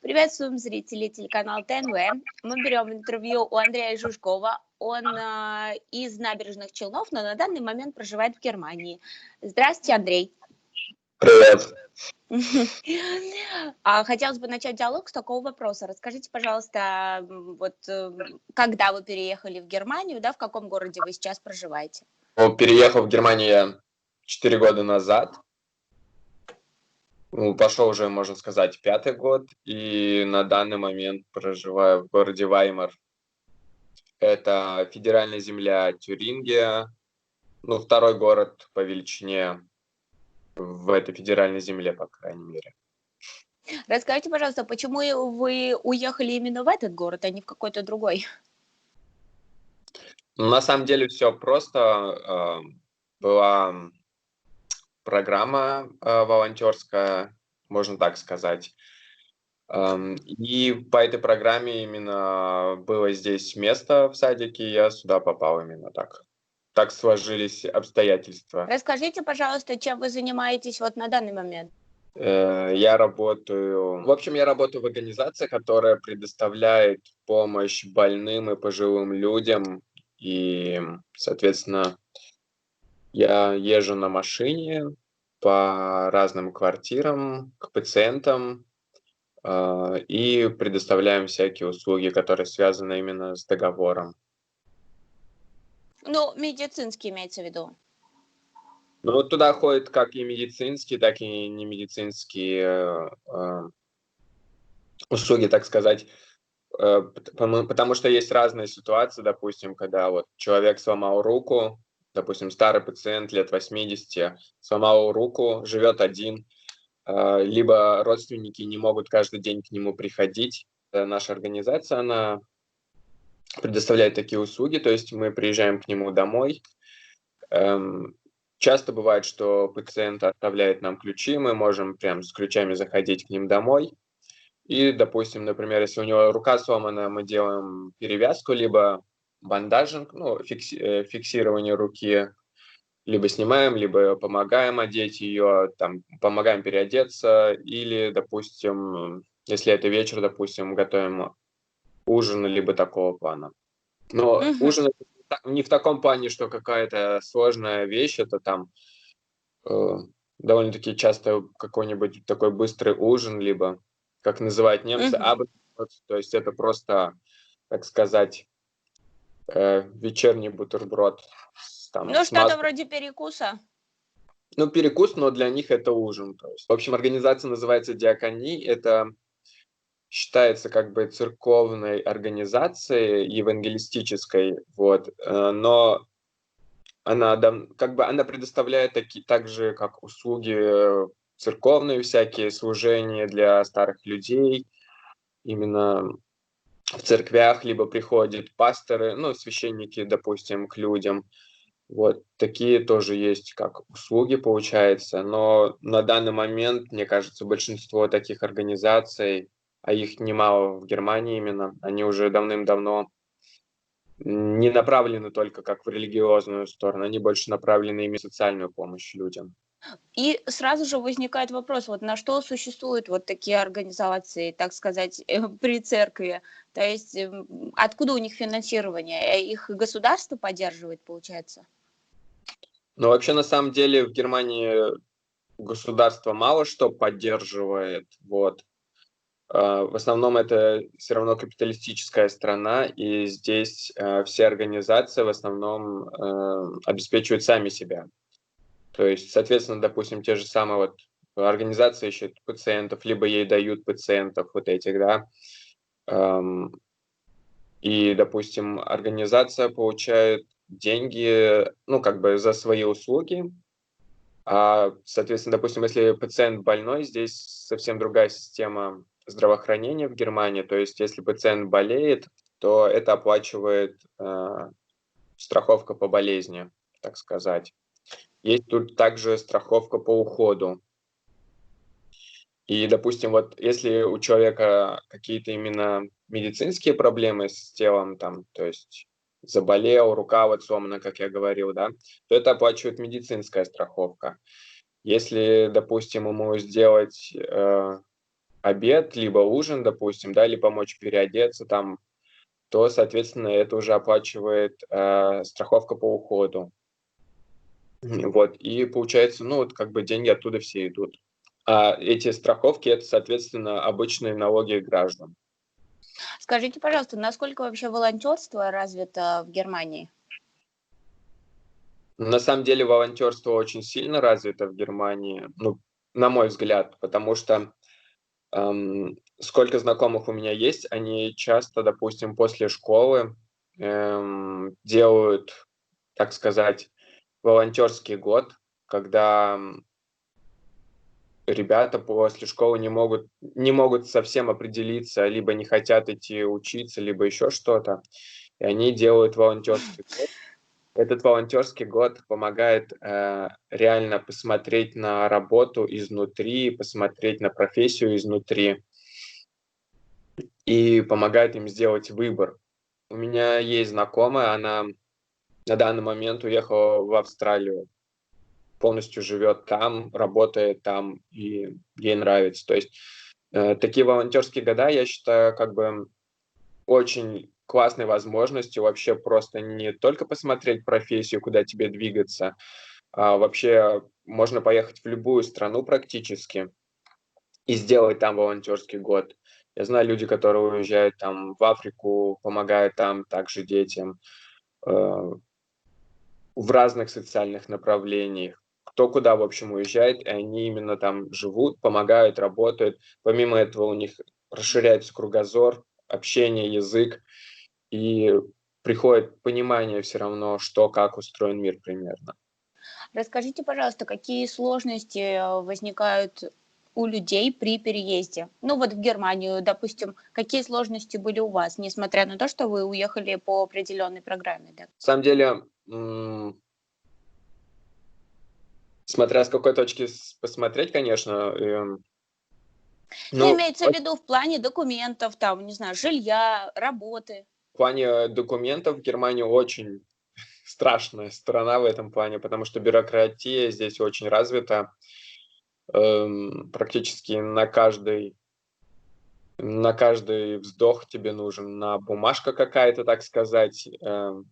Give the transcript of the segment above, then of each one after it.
Приветствуем зрителей телеканала ТНВ. Мы берем интервью у Андрея Жужкова. Он из Набережных Челнов, но на данный момент проживает в Германии. Здравствуйте, Андрей. Привет. Хотелось бы начать диалог с такого вопроса. Расскажите, пожалуйста, когда вы переехали в Германию, в каком городе вы сейчас проживаете? Переехал в Германию я 4 года назад. Пошел уже, можно сказать, 5-й год. И на данный момент проживаю в городе Ваймар. Это федеральная земля Тюрингия. Второй город по величине в этой федеральной земле, по крайней мере. Расскажите, пожалуйста, почему вы уехали именно в этот город, а не в какой-то другой? На самом деле все просто. Была программа волонтерская, можно так сказать. И по этой программе именно было здесь место в садике, и я сюда попал именно так. Так сложились обстоятельства. Расскажите, пожалуйста, чем вы занимаетесь на данный момент? Я работаю в организации, которая предоставляет помощь больным и пожилым людям. И, соответственно, я езжу на машине по разным квартирам к пациентам и предоставляем всякие услуги, которые связаны именно с договором. Медицинский имеется в виду. Туда ходят как и медицинские, так и немедицинские услуги, так сказать. Потому что есть разные ситуации, допустим, когда человек сломал руку, допустим, старый пациент лет 80, сломал руку, живет один, либо родственники не могут каждый день к нему приходить. Наша организация, она предоставляет такие услуги, то есть мы приезжаем к нему домой. Часто бывает, что пациент оставляет нам ключи, мы можем прям с ключами заходить к ним домой. И, допустим, например, если у него рука сломана, мы делаем перевязку, либо бандажинг, фиксирование руки, либо снимаем, либо помогаем одеть ее, помогаем переодеться, или, допустим, если это вечер, допустим, готовим ужин, либо такого плана. Но ужин не в таком плане, что какая-то сложная вещь, это довольно-таки часто какой-нибудь такой быстрый ужин, либо, как называют немцы, то есть это просто, так сказать, вечерний бутерброд. Что-то вроде перекуса. Перекус, но для них это ужин. То есть, в общем, организация называется «Диаконий». Это считается как бы церковной организацией, евангелистической, но она предоставляет так же, как услуги церковные всякие служения для старых людей, именно в церквях, либо приходят пасторы, священники, допустим, к людям. Такие тоже есть как услуги, получается, но на данный момент, мне кажется, большинство таких организаций, а их немало в Германии именно, они уже давным-давно не направлены только как в религиозную сторону, они больше направлены именно в социальную помощь людям. И сразу же возникает вопрос, на что существуют такие организации, так сказать, при церкви? То есть откуда у них финансирование? Их государство поддерживает, получается? Вообще, на самом деле, в Германии государство мало что поддерживает, В основном это все равно капиталистическая страна, и здесь все организации в основном обеспечивают сами себя. То есть, соответственно, допустим, те же самые организации ищут пациентов, либо ей дают пациентов этих, И, допустим, организация получает деньги, за свои услуги. Соответственно, допустим, если пациент больной, здесь совсем другая система здравоохранения в Германии. То есть, если пациент болеет, то это оплачивает страховка по болезни, так сказать. Есть тут также страховка по уходу. И, допустим, если у человека какие-то именно медицинские проблемы с телом, то есть заболел, рука сломана, как я говорил, то это оплачивает медицинская страховка. Если, допустим, ему сделать обед, либо ужин, допустим, да, или помочь переодеться там, то, соответственно, это уже оплачивает страховка по уходу. Вот, и получается, ну, вот как бы деньги оттуда все идут. А эти страховки — это, соответственно, обычные налоги граждан. Скажите, пожалуйста, насколько вообще волонтерство развито в Германии? На самом деле волонтерство очень сильно развито в Германии, ну, на мой взгляд, потому что сколько знакомых у меня есть, они часто, допустим, после школы делают, так сказать, волонтерский год, когда ребята после школы не могут совсем определиться, либо не хотят идти учиться, либо еще что-то, и они делают волонтерский год. Этот волонтерский год помогает реально посмотреть на работу изнутри, посмотреть на профессию изнутри и помогает им сделать выбор. У меня есть знакомая, она на данный момент уехала в Австралию, полностью живет там, работает там, и ей нравится. То есть такие волонтерские года, я считаю, как бы очень классной возможностью вообще просто не только посмотреть профессию, куда тебе двигаться, а вообще можно поехать в любую страну практически и сделать там волонтерский год. Я знаю люди, которые уезжают там в Африку, помогают там также детям в разных социальных направлениях. Кто куда, в общем, уезжает, и они именно там живут, помогают, работают. Помимо этого у них расширяется кругозор, общение, язык, и приходит понимание все равно, что, как устроен мир примерно. Расскажите, пожалуйста, какие сложности возникают у людей при переезде? Ну вот в Германию, допустим, какие сложности были у вас, несмотря на то, что вы уехали по определенной программе, да? На самом деле, смотря с какой точки посмотреть, конечно, Ну, ну, имеется в виду в плане документов, там, не знаю, жилья, работы. в плане документов Германия очень страшная страна в этом плане, потому что бюрократия здесь очень развита. Практически на каждый вздох тебе нужен на бумажка какая-то, так сказать.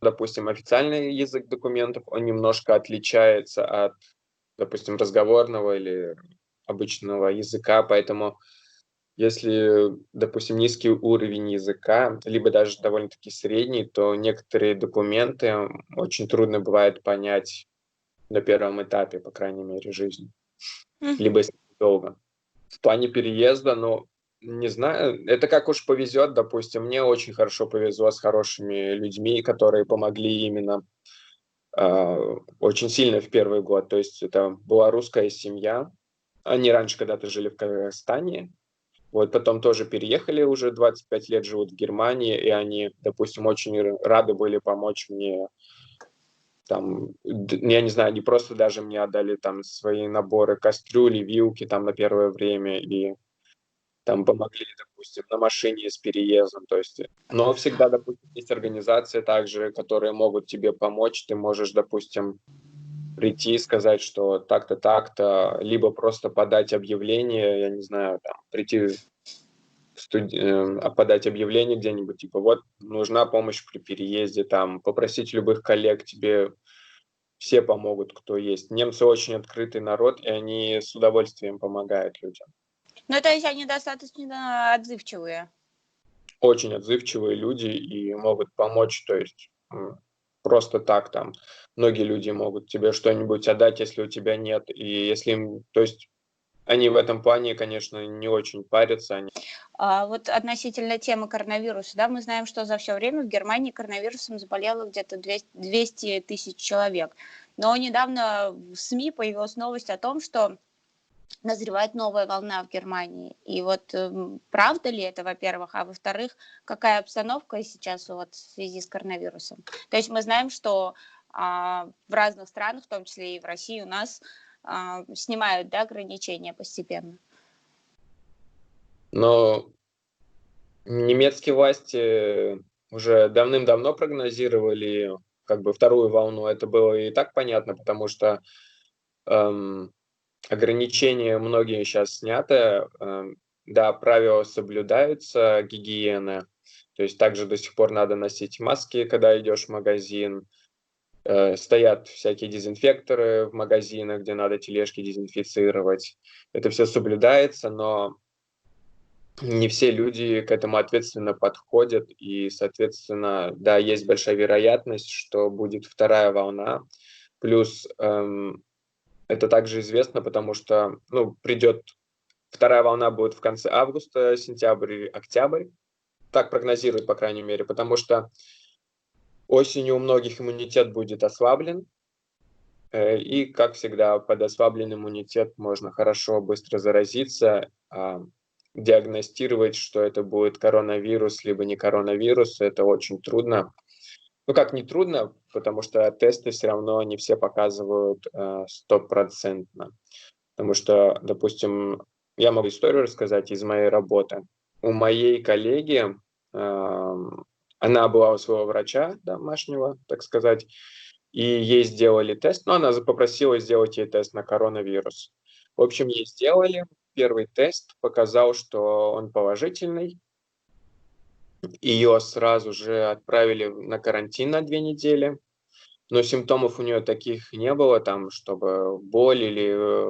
Допустим, официальный язык документов, он немножко отличается от, допустим, разговорного или обычного языка, поэтому если, допустим, низкий уровень языка, либо даже довольно-таки средний, то некоторые документы очень трудно бывает понять на первом этапе, по крайней мере, жизни, Мгм. либо если долго. В плане переезда, ну, не знаю, это как уж повезет, допустим. Мне очень хорошо повезло с хорошими людьми, которые помогли именно очень сильно в первый год. То есть это была русская семья. Они раньше когда-то жили в Казахстане, вот потом тоже переехали, уже 25 лет живут в Германии, и они, допустим, очень рады были помочь мне там, я не знаю, они просто даже мне отдали там свои наборы кастрюли, вилки там на первое время, и там помогли, допустим, на машине с переездом, то есть, но всегда, допустим, есть организации также, которые могут тебе помочь, ты можешь, допустим, прийти и сказать, что так-то, так-то, либо просто подать объявление, я не знаю, там, прийти подать объявление где-нибудь, типа, вот, нужна помощь при переезде, там, попросить любых коллег, тебе все помогут, кто есть. Немцы очень открытый народ, и они с удовольствием помогают людям. Ну, то есть они достаточно отзывчивые. Очень отзывчивые люди и могут помочь, то есть просто так там. Многие люди могут тебе что-нибудь отдать, если у тебя нет, и если им, то есть они в этом плане, конечно, не очень парятся, они А вот относительно темы коронавируса, да, мы знаем, что за все время в Германии коронавирусом заболело где-то 200 тысяч человек. Но недавно в СМИ появилась новость о том, что назревает новая волна в Германии. И вот правда ли это, во-первых, а во-вторых, какая обстановка сейчас вот в связи с коронавирусом? То есть мы знаем, что в разных странах, в том числе и в России, у нас снимают, да, ограничения постепенно. но немецкие власти уже давным-давно прогнозировали как бы вторую волну. Это было и так понятно, потому что эм, ограничения многие сейчас сняты. да, правила соблюдаются, гигиены. То есть также до сих пор надо носить маски, когда идешь в магазин. Стоят всякие дезинфекторы в магазинах, где надо тележки дезинфицировать. Это все соблюдается, но не все люди к этому ответственно подходят, и, соответственно, да, есть большая вероятность, что будет вторая волна. Плюс это также известно, потому что, ну, придет вторая волна будет в конце августа, сентябрь или октябрь. Так прогнозируют, по крайней мере, потому что осенью у многих иммунитет будет ослаблен, и, как всегда, под ослабленный иммунитет можно хорошо, быстро заразиться, диагностировать, что это будет коронавирус, либо не коронавирус, это очень трудно. Ну, как не трудно, потому что тесты все равно не все показывают стопроцентно. Потому что, допустим, я могу историю рассказать из моей работы. У моей коллеги, она была у своего врача домашнего, так сказать, и ей сделали тест, но она попросила сделать ей тест на коронавирус. В общем, ей сделали. Первый тест показал, что он положительный. Ее сразу же отправили на карантин на 2 недели, но симптомов у нее таких не было, там, чтобы боль или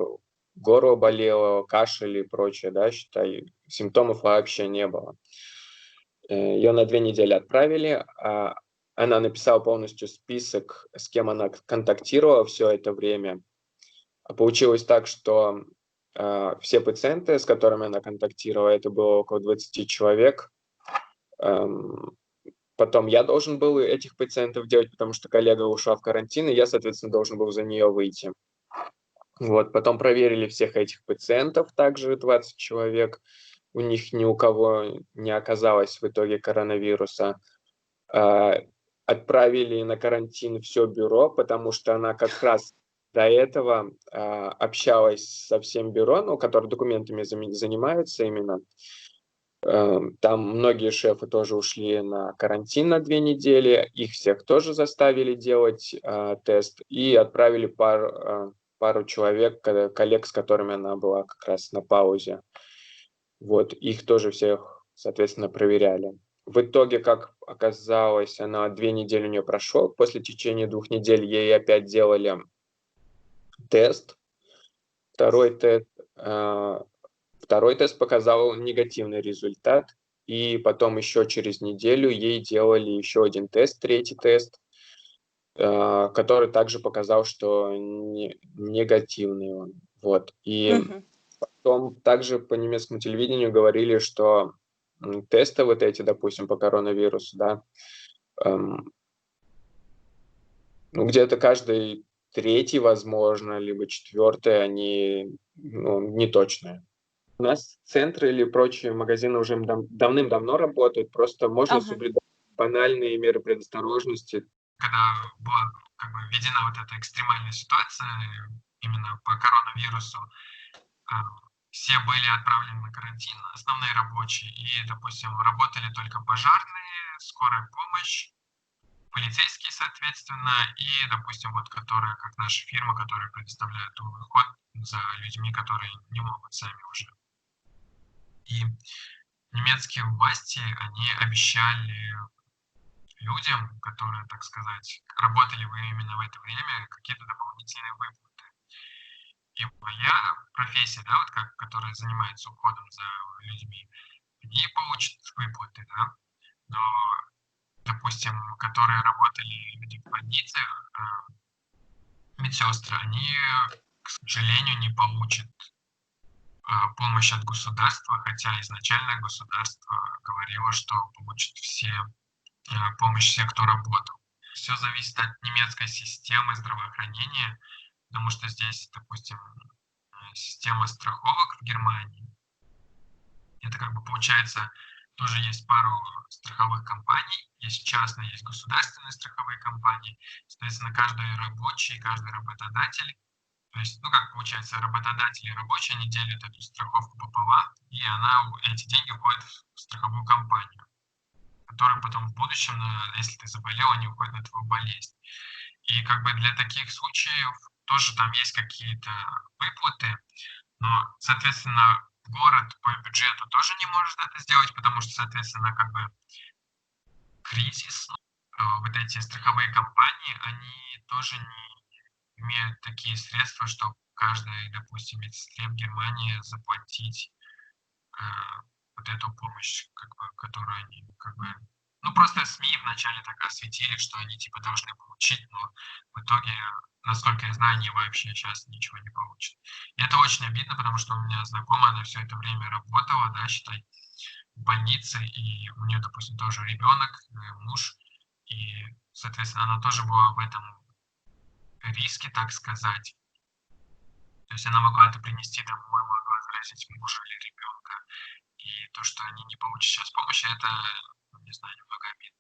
горло болело, кашель и прочее, да, считай, симптомов вообще не было. Ее на 2 недели отправили, она написала полностью список, с кем она контактировала все это время. Получилось так, что все пациенты, с которыми она контактировала, это было около 20 человек. Потом я должен был этих пациентов делать, потому что коллега ушла в карантин, и я, соответственно, должен был за нее выйти. Вот, потом проверили всех этих пациентов, также 20 человек. У них ни у кого не оказалось в итоге коронавируса. Отправили на карантин все бюро, потому что она как раз до этого общалась со всем бюро, ну, которые документами занимаются именно. Там многие шефы тоже ушли на карантин на 2 недели, их всех тоже заставили делать тест и отправили пару человек, коллег, с которыми она была как раз на паузе. Вот, их тоже всех, соответственно, проверяли. В итоге, как оказалось, она 2 недели у нее прошел. После течения 2 недель ей опять делали тест. Второй тест, второй тест показал негативный результат. И потом еще через неделю ей делали еще один тест, третий тест, который также показал, что негативный он. Вот. И потом также по немецкому телевидению говорили, что тесты вот эти, допустим, по коронавирусу, да, ну, где-то каждый третий, возможно, либо четвертый, они неточные. У нас центры или прочие магазины уже давным-давно работают, просто можно Ага. соблюдать банальные меры предосторожности. Когда была как бы введена вот эта экстремальная ситуация именно по коронавирусу, все были отправлены на карантин, основные рабочие, и, допустим, работали только пожарные, скорая помощь, полицейские, соответственно, и, допустим, вот которые, как наша фирма, которая предоставляет уход за людьми, которые не могут сами уже. И немецкие власти, они обещали людям, которые, так сказать, работали именно в это время, какие-то дополнительные выплаты. И моя профессия, да, вот как, которая занимается уходом за людьми, они получат выплаты, да, но, допустим, которые работали люди в больнице, медсестры, они, к сожалению, не получат помощь от государства, хотя изначально государство говорило, что получат все помощь все, кто работал. Все зависит от немецкой системы здравоохранения, потому что здесь, допустим, система страховок в Германии. Это как бы получается, тоже есть пару страховых компаний, есть частные, есть государственные страховые компании. Соответственно, каждый рабочий, каждый работодатель, то есть, ну как получается, работодатели и рабочие, они делят эту страховку пополам, и эти деньги уходят в страховую компанию, которая потом в будущем, если ты заболел, они уходят на твою болезнь. И как бы для таких случаев тоже там есть какие-то выплаты, но, соответственно, город по бюджету тоже не может это сделать, потому что, соответственно, как бы кризис, вот эти страховые компании, они тоже не имеют такие средства, чтобы каждой, допустим, медсестре в Германии заплатить вот эту помощь, как бы, которую они, как бы, ну, просто СМИ вначале так осветили, что они, типа, должны получить, но в итоге, насколько я знаю, они вообще сейчас ничего не получат. И это очень обидно, потому что у меня знакомая, она все это время работала, да, считай, в больнице, и у нее, допустим, тоже ребенок, муж, и, соответственно, она тоже была в этом риске, так сказать. То есть она могла это принести домой, могла заразить мужа или ребенка. И то, что они не получат сейчас помощи, это, не знаю, немного обидно.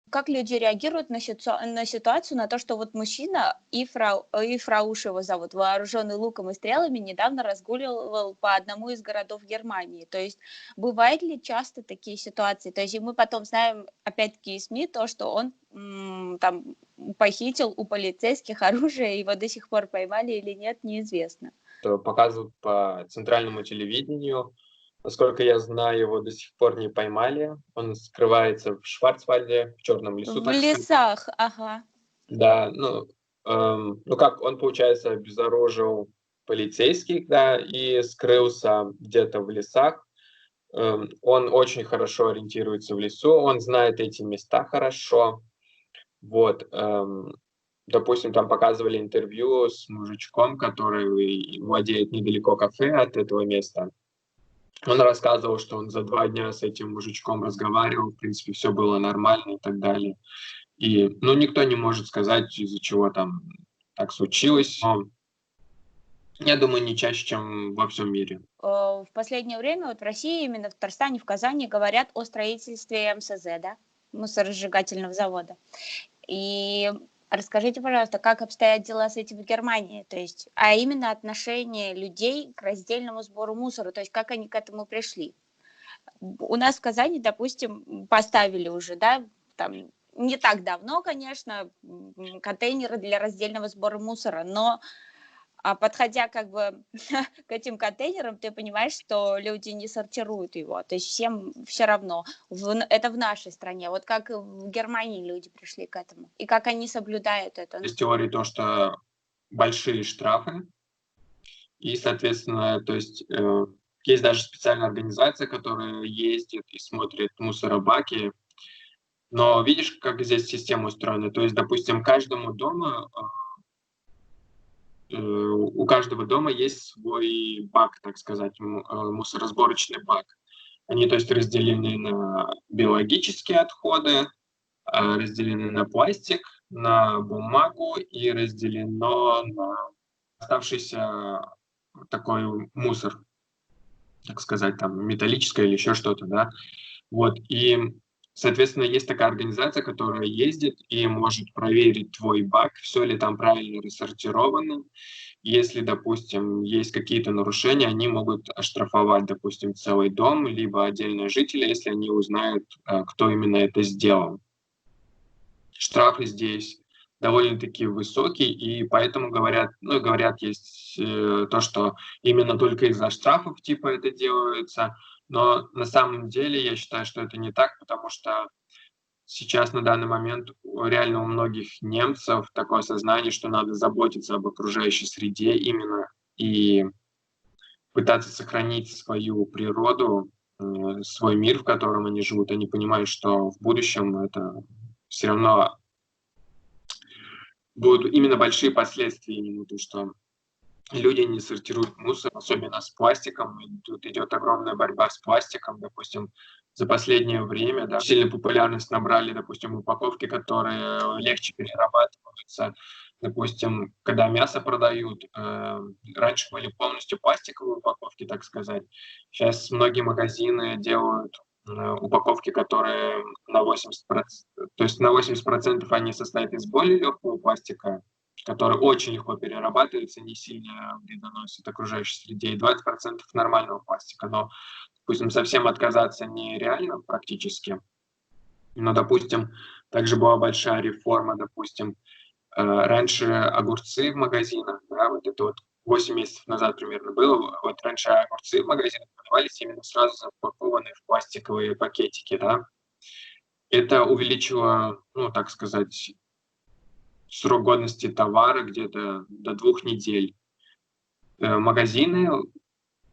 Как люди реагируют на ситуацию, на то, что вот мужчина, Ифрауш его зовут, вооруженный луком и стрелами, недавно разгуливал по одному из городов Германии. То есть бывают ли часто такие ситуации? То есть и мы потом знаем, опять-таки, из СМИ, то, что он там похитил у полицейских оружие, его до сих пор поймали или нет, неизвестно. Показывают по центральному телевидению. Насколько я знаю, его до сих пор не поймали. Он скрывается в Шварцвальде, в Черном лесу, В так сказать. лесах, ага. Да, ну как, он, получается, обезоружил полицейских, да, и скрылся где-то в лесах. Он очень хорошо ориентируется в лесу, он знает эти места хорошо. Вот, допустим, там показывали интервью с мужичком, который владеет недалеко кафе от этого места. Он рассказывал, что он за 2 дня с этим мужичком разговаривал, в принципе, все было нормально и так далее. И, ну, никто не может сказать, из-за чего там так случилось. Но я думаю, не чаще, чем во всем мире. В последнее время вот в России, именно в Татарстане, в Казани, говорят о строительстве МСЗ, да, мусоросжигательного завода. И расскажите, пожалуйста, как обстоят дела с этим в Германии, то есть, а именно отношение людей к раздельному сбору мусора, то есть как они к этому пришли. У нас в Казани, допустим, поставили уже, да, там не так давно, конечно, контейнеры для раздельного сбора мусора, но подходя как бы к этим контейнерам, ты понимаешь, что люди не сортируют его, то есть всем все равно. Это в нашей стране. Вот как в Германии люди пришли к этому, и как они соблюдают это. Есть теория то, что большие штрафы, и, соответственно, то есть есть даже специальная организация, которая ездит и смотрит мусоробаки. Но видишь, как здесь система устроена? То есть, допустим, каждому дому у каждого дома есть свой бак, так сказать, мусоросборочный бак. Они, то есть, разделены на биологические отходы, разделены на пластик, на бумагу и разделено на оставшийся такой мусор, так сказать, там, металлическое или еще что-то, да. Вот, и, соответственно, есть такая организация, которая ездит и может проверить твой бак, все ли там правильно рассортировано. Если, допустим, есть какие-то нарушения, они могут оштрафовать, допустим, целый дом, либо отдельные жители, если они узнают, кто именно это сделал. Штрафы здесь довольно-таки высокие, и поэтому говорят, ну, говорят, есть то, что именно только из-за штрафов типа это делается, но на самом деле я считаю, что это не так, потому что сейчас на данный момент реально у многих немцев такое сознание, что надо заботиться об окружающей среде именно и пытаться сохранить свою природу, свой мир, в котором они живут. Они понимают, что в будущем это все равно будут именно большие последствия, именно то, что люди не сортируют мусор, особенно с пластиком. И тут идет огромная борьба с пластиком. Допустим, за последнее время, да, сильно популярность набрали, допустим, упаковки, которые легче перерабатываются. Допустим, когда мясо продают, раньше были полностью пластиковые упаковки, так сказать. Сейчас многие магазины делают упаковки, которые на 80%, то есть на 80% они состоят из более легкого пластика, который очень легко перерабатывается, не сильно вредоносит окружающей среде, и 20% нормального пластика. Но, допустим, совсем отказаться нереально практически. Но, допустим, также была большая реформа, допустим, раньше огурцы в магазинах, да, вот это вот 8 месяцев назад примерно было. Вот раньше огурцы в магазинах продавались именно сразу запакованные в пластиковые пакетики, да. Это увеличило, ну, так сказать, срок годности товара где-то до 2 недель. Магазины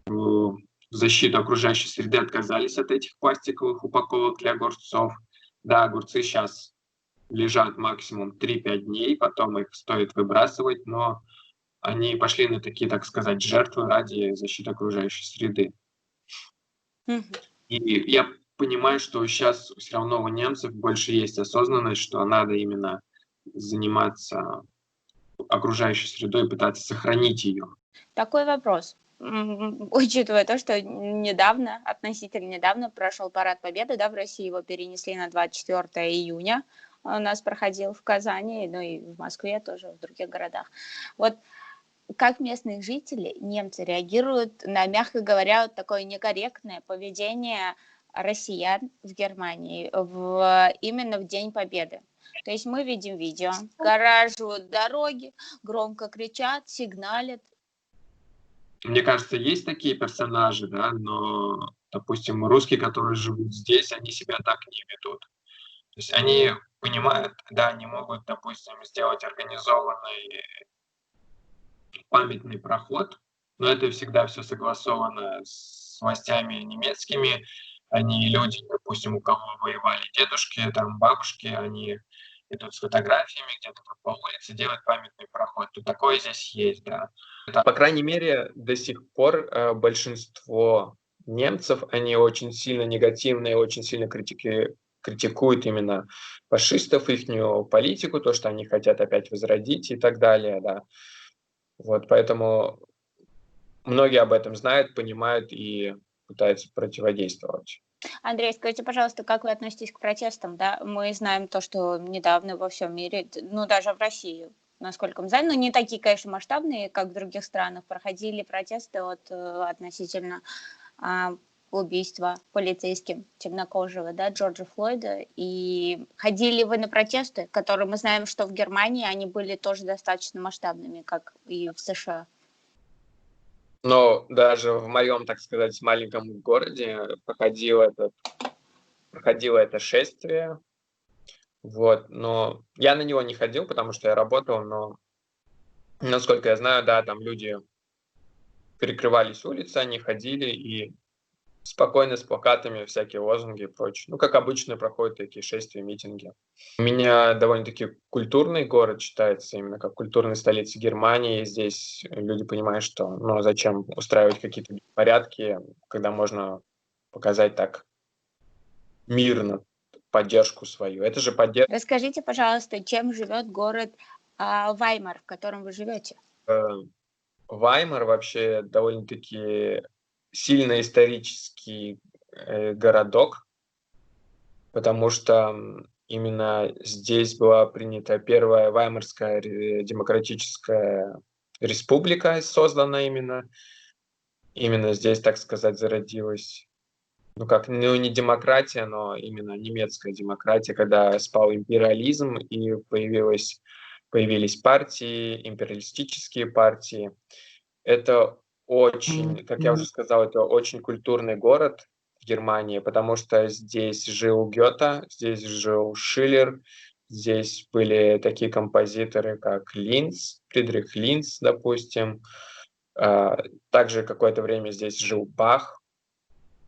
в защиту окружающей среды отказались от этих пластиковых упаковок для огурцов. Да, огурцы сейчас лежат максимум 3-5 дней, потом их стоит выбрасывать, но они пошли на такие, так сказать, жертвы ради защиты окружающей среды. Мгм. И я понимаю, что сейчас все равно у немцев больше есть осознанность, что надо именно заниматься окружающей средой и пытаться сохранить ее. Такой вопрос. Учитывая то, что недавно, относительно недавно прошел Парад Победы, да, в России его перенесли на 24 июня. У нас проходил в Казани, ну и в Москве тоже, в других городах. Вот как местные жители, немцы, реагируют на, мягко говоря, вот такое некорректное поведение россиян в Германии именно в День Победы? То есть мы видим видео, гаражуют дороги, громко кричат, сигналят. Мне кажется, есть такие персонажи, да, но, допустим, русские, которые живут здесь, они себя так не ведут. То есть они понимают, да, они могут, допустим, сделать организованный памятный проход, но это всегда все согласовано с властями немецкими. Они люди, допустим, у кого воевали дедушки, там бабушки, они идут с фотографиями где-то по улице, делают памятный проход. То такое здесь есть, да. По крайней мере, до сих пор большинство немцев, они очень сильно негативные, очень сильно критикуют именно фашистов, ихнюю политику, то, что они хотят опять возродить и так далее, да. Вот, поэтому многие об этом знают, понимают и пытаются противодействовать. Андрей, скажите, пожалуйста, как вы относитесь к протестам? Да? Мы знаем то, что недавно во всем мире, ну даже в России, насколько мы знаем, но не такие, конечно, масштабные, как в других странах, проходили протесты относительно а, убийства полицейским темнокожего, да, Джорджа Флойда. И ходили вы на протесты, которые мы знаем, что в Германии они были тоже достаточно масштабными, как и в США? Но даже в моем, так сказать, маленьком городе проходило это шествие. Вот, но я на него не ходил, потому что я работал, но, насколько я знаю, да, там люди перекрывались улицы, они ходили и спокойно с плакатами, всякие лозунги и прочее. Ну, как обычно проходят такие шествия, митинги. У меня довольно-таки культурный город считается, именно как культурной столицей Германии. Здесь люди понимают, что, ну, а зачем устраивать какие-то порядки, когда можно показать так мирно поддержку свою. Это же поддержка. Расскажите, пожалуйста, чем живет город Ваймар, в котором вы живете? Ваймар вообще довольно-таки сильно исторический городок, потому что именно здесь была принята первая Ваймарская демократическая республика, создана именно. Именно здесь, так сказать, зародилась, ну как, ну не демократия, но именно немецкая демократия, когда спал империализм и появились партии, империалистические партии. Это очень, как я уже сказал, это очень культурный город в Германии, потому что здесь жил Гёте, здесь жил Шиллер, здесь были такие композиторы, как Линц, Фридрих Линц, допустим. Также какое-то время здесь жил Бах.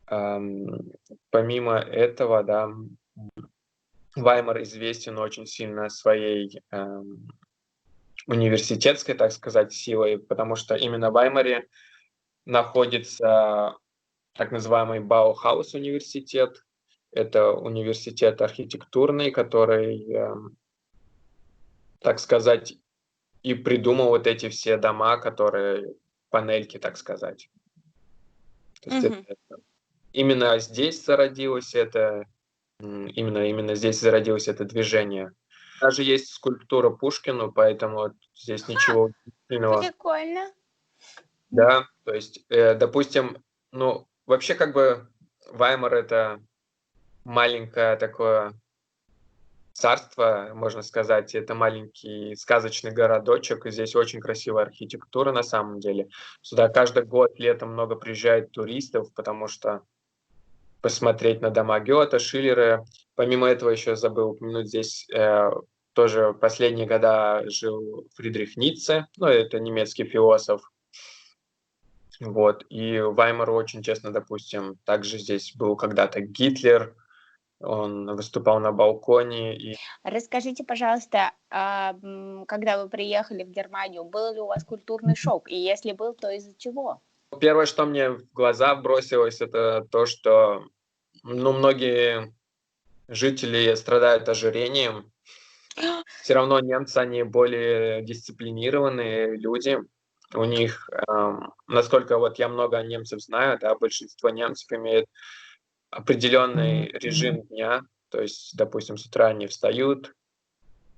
Помимо этого, да, Ваймар известен очень сильно своей университетской, так сказать, силой, потому что именно в Ваймаре находится так называемый Баухаус университет. Это университет архитектурный, который, так сказать, и придумал вот эти все дома, которые панельки, так сказать. То есть Мгм. именно здесь зародилось это, именно здесь зародилось это движение. Даже есть скульптура Пушкину, поэтому здесь ничего удивительного. Прикольно. Да, то есть, допустим, ну, вообще как бы Ваймар — это маленькое такое царство, можно сказать. Это маленький сказочный городочек, и здесь очень красивая архитектура на самом деле. Сюда каждый год летом много приезжает туристов, потому что посмотреть на дома Гёте, Шиллера. Помимо этого еще забыл упомянуть здесь, тоже последние года жил Фридрих Ницше, ну, это немецкий философ. Вот. И Ваймару очень честно, допустим, также здесь был когда-то Гитлер, он выступал на балконе. И Расскажите, пожалуйста, когда вы приехали в Германию, был ли у вас культурный шок? И если был, то из-за чего? первое, что мне в глаза бросилось, это то, что многие жители страдают ожирением. Все равно немцы, они более дисциплинированные люди. У них, насколько вот я много немцев знаю, да, большинство немцев имеет определенный режим дня. То есть, допустим, с утра они встают,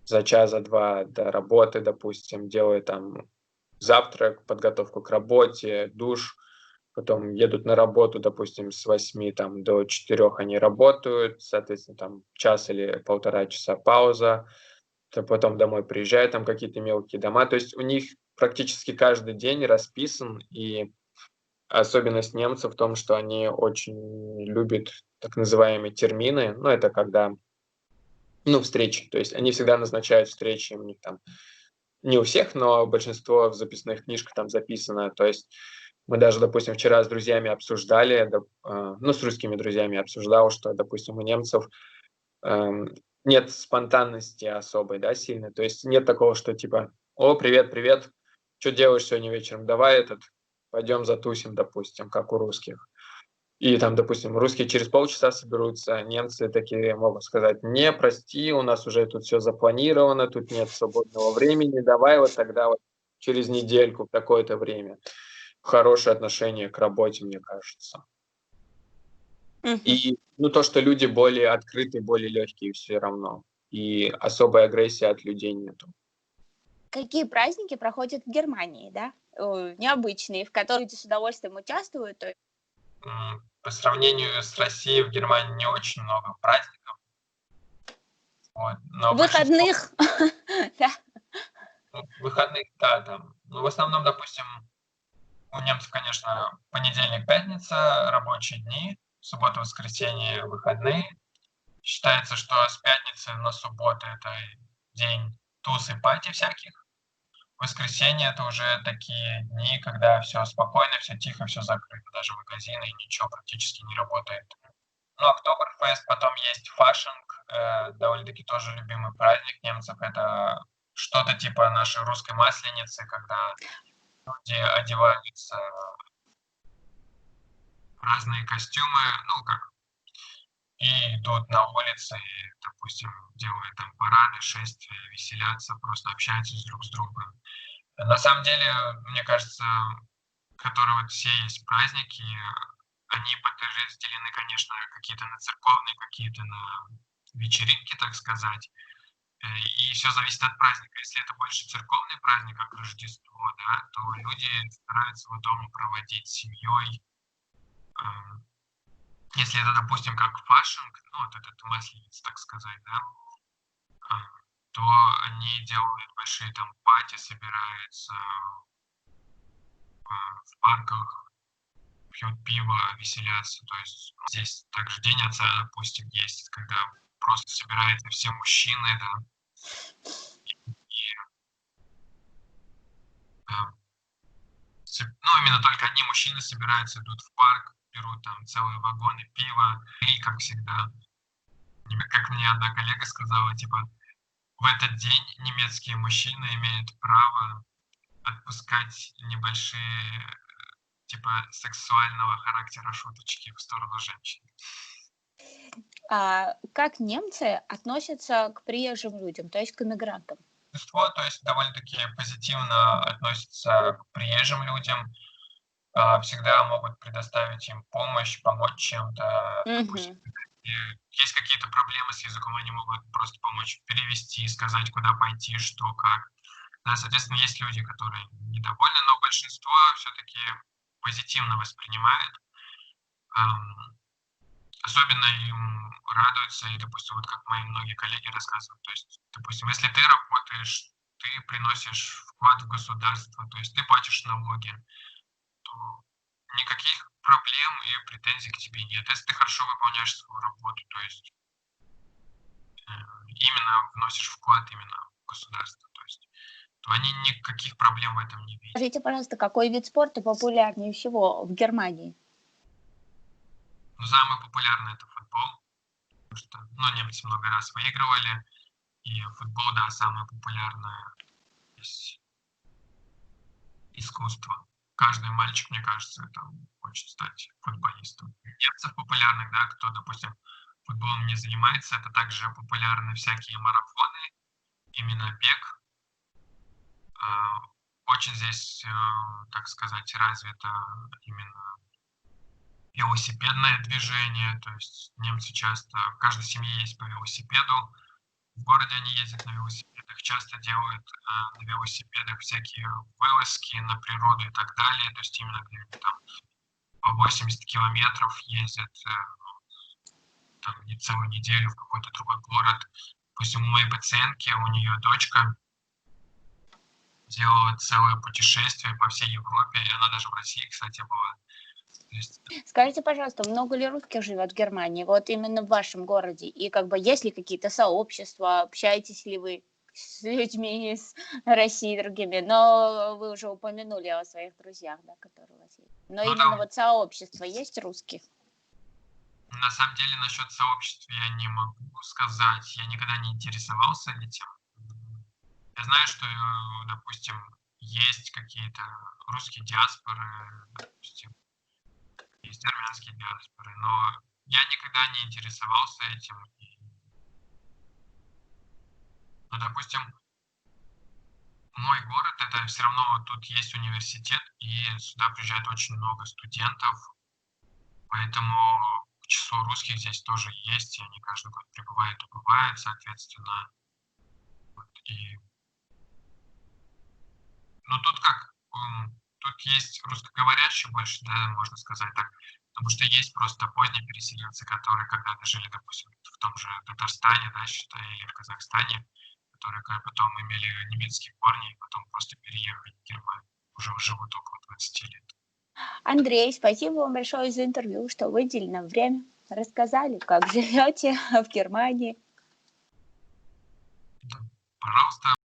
за час, за два до работы, допустим, делают там завтрак, подготовку к работе, душ, потом едут на работу, допустим, с 8 там, до 4 они работают, соответственно, там час или полтора часа пауза, потом домой приезжают, там какие-то мелкие дома. То есть у них практически каждый день расписан, и особенность немцев в том, что они очень любят так называемые термины. Ну, это когда, ну, встречи. То есть они всегда назначают встречи, у них там не у всех, но большинство в записных книжках там записано. То есть мы даже, допустим, вчера с друзьями обсуждали, ну, с русскими друзьями обсуждал, что, допустим, у немцев нет спонтанности особой, да, сильной. То есть нет такого, что типа: «О, привет, привет, что делаешь сегодня вечером? Давай пойдем затусим», допустим, как у русских. И там, допустим, русские через полчаса соберутся, немцы такие могут сказать: «Не, прости, у нас уже тут все запланировано, тут нет свободного времени, давай вот тогда вот через недельку в такое-то время». Хорошее отношение к работе, мне кажется. Мгм. И, ну, то, что люди более открытые, более легкие все равно. И особой агрессии от людей нету. Какие праздники проходят в Германии, да? Необычные, в которых люди с удовольствием участвуют. По сравнению с Россией, в Германии не очень много праздников. Вот, но большинство Выходных, да. выходных, да, там. Ну, в основном, допустим, у немцев, конечно, понедельник, пятница, рабочие дни, суббота, воскресенье, выходные. Считается, что с пятницы на субботу это день туз и пати всяких. Воскресенье это уже такие дни, когда все спокойно, все тихо, все закрыто, даже магазины, и ничего практически не работает. Ну, Октоберфест, потом есть Фашинг, довольно-таки тоже любимый праздник немцев. Это что-то типа нашей русской масленицы, когда люди одеваются в разные костюмы, ну, как и идут на улице, и, допустим, делают там парады, шествия, веселятся, просто общаются друг с другом. На самом деле, мне кажется, которые вот все есть праздники, они подразделены, конечно, какие-то на церковные, какие-то на вечеринки, так сказать. И все зависит от праздника. Если это больше церковный праздник, как Рождество, да, то люди стараются его дома проводить с семьей. Ам, Если это, допустим, как фашинг, ну, вот этот масленица, так сказать, да, то они делают большие там пати, собираются в парках, пьют пиво, веселятся. То есть здесь также День отца, допустим, есть, когда просто собираются все мужчины, да, и ну, именно только одни мужчины собираются, идут в парк, берут там целые вагоны пива, и, как всегда, как мне одна коллега сказала, типа, в этот день немецкие мужчины имеют право отпускать небольшие, типа, сексуального характера шуточки в сторону женщин. Как немцы относятся к приезжим людям, то есть к иммигрантам? Большинство, то есть довольно-таки позитивно относятся к приезжим людям, всегда могут предоставить им помощь, помочь чем-то. Допустим, Мгм. есть какие-то проблемы с языком, они могут просто помочь перевести, сказать, куда пойти, что, как. Да, соответственно, есть люди, которые недовольны, но большинство все-таки позитивно воспринимает. Особенно им радуются, и, допустим, вот как мои многие коллеги рассказывают, то есть, допустим, если ты работаешь, ты приносишь вклад в государство, то есть ты платишь налоги, то никаких проблем и претензий к тебе нет. Если ты хорошо выполняешь свою работу, то есть именно вносишь вклад именно в государство, то есть, то они никаких проблем в этом не видят. Скажите, пожалуйста, какой вид спорта популярнее всего в Германии? Но самый популярный это футбол, потому что, немцы много раз выигрывали, и футбол, да, самое популярное из искусства. Каждый мальчик, мне кажется, там хочет стать футболистом. Немцев популярных, да, кто, допустим, футболом не занимается, это также популярны всякие марафоны, именно бег. Очень здесь, так сказать, развито именно велосипедное движение, то есть немцы часто, в каждой семье есть по велосипеду, в городе они ездят на велосипедах, часто делают на велосипедах всякие вылазки на природу и так далее, то есть именно где-то там по 80 километров ездят там не целую неделю в какой-то другой город. Допустим, у моей пациентки, у нее дочка делала целое путешествие по всей Европе, и она даже в России, кстати, была. Скажите, пожалуйста, много ли русских живет в Германии, вот именно в вашем городе? И есть ли какие-то сообщества, общаетесь ли вы с людьми из России и другими? Но вы уже упомянули о своих друзьях, да, которые у вас есть. Но именно вот сообщество есть русских? На самом деле, насчет сообщества я не могу сказать. Я никогда не интересовался этим. Я знаю, что, допустим, есть какие-то русские диаспоры, допустим, есть армянские диаспоры, но я никогда не интересовался этим. Но, допустим, мой город, это все равно тут есть университет, и сюда приезжает очень много студентов, поэтому число русских здесь тоже есть, и они каждый год прибывают и бывают, соответственно. Но тут тут есть русскоговорящие больше, да, можно сказать так, потому что есть просто поздние переселенцы, которые когда-то жили, допустим, в том же Татарстане, да, считай, или в Казахстане, которые потом имели немецкие корни и потом просто переехали в Германию, уже живут около 20 лет. Андрей, спасибо вам большое за интервью, что выделили нам время, рассказали, как живете в Германии. Пожалуйста.